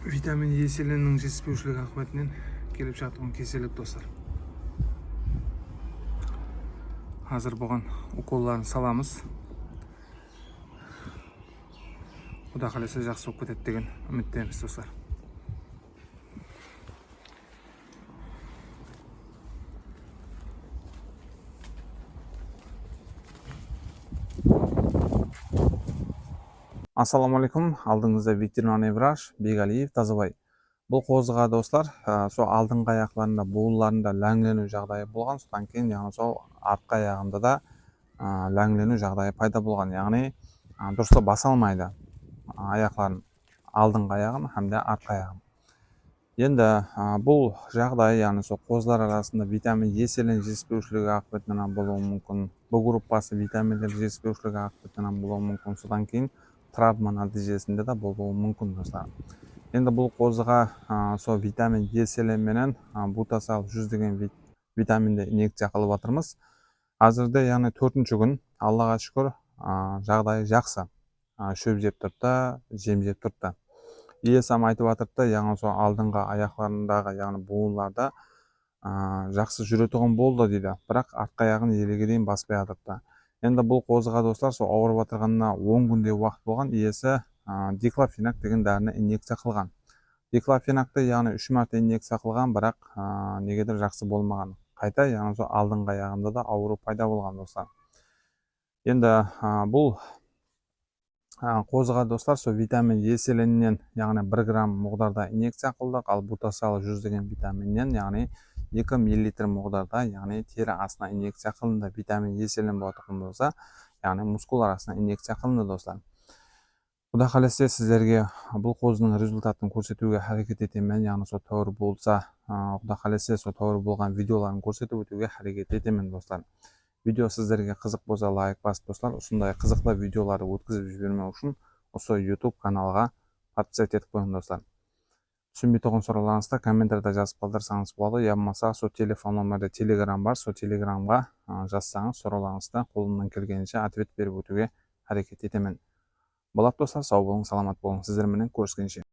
Vitamin E селенінің жетіспеушілігі ақметінен келіп жатқан кеселік достар. Қазір бұған уколларын саламыз. Құда қаласа жақсы болып кетеді деген үміттеміз достар. Ассалаумағалейкум, алдыңызда ветеринарный врач Бегалиев Тазабай. Бұл қозыға достар, сол алдыңғы аяқларында, буыларында ләңлену жағдайы болған, содан кейін яғни сол артқы аяғында да ләңлену жағдайы пайда болған, яғни дұрыстап баса алмайды аяқларын, алдыңғы аяғын һәм де артқы аяғын. Енді бұл жағдай, яғни сол қозылар арасында витамин Е селен жетіспеушілігі ақыбетінен болуы мүмкін. Бұл группасы витаминдер жетіспеушілігі ақыбетінен болуы мүмкін. Содан кейін травма нәтижесінде де болуы мүмкін достар. Енді бұл қозыға сол витамин Е селенменен бутасал 100 деген витаминді инъекция қылып жатырмыз. Қазірде яғни 4-ші күн, Аллаға шүкір, жағдайы жақсы. Шөп жеп тұрды, жем жеп тұрды. Иесам айтып жатырды, яғни сол алдыңғы аяқларындағы, яғни буынларда жақсы жүретұғын болды дейді. Бірақ артқы аяғын елеге дейін баспай жатырды. Енді бұл қозыға достар, сол ауырып жатырғанына 10 күндей уақыт болған, иесі диклофенак деген дәріні инъекция қылған. Диклофенакты яғни 3 мәрте инъекция қылған, бірақ негедір жақсы болмаған. Қайта яғни сол алдыңғы аяғында да ауыру пайда болған достар. Енді бұл қозыға достар, сол витамин Е селенінен яғни 1 грамм мұғдарда инъекция қылдық, ал бутасал 100 деген витаминнен яғни 2 мл мұғдарда, яғни тері астына инъекция қылынды. Витамин Е селен болатын болса, яғни мускул арасына инъекция қылынды достар. Құда қаласа сіздерге бұл қозының результатын көрсетуге әрекет етемін, яғни сол тәуір болса, құда қаласа сол тәуір болған видеоларын көрсетіп өтуге әрекет етемін достар. Видео сіздерге қызық болса лайк басып достар, осындай қызықты видеоларды өткізіп жібермеу үшін осы YouTube каналға подписать етіп қойыңыз достар. Түсінбей тұрған сұрақтарыңызды комментарийда жазып қалдырсаңыз болады, я болмаса сол телефон номерде телеграм бар, сол телеграмға жазсаңыз сұрақтарыңызды қолымнан келгенше ответ беріп өтуге әрекет етемін. Болады достар, сау болыңыз, саламат болыңыз, сіздерменен көріскенше.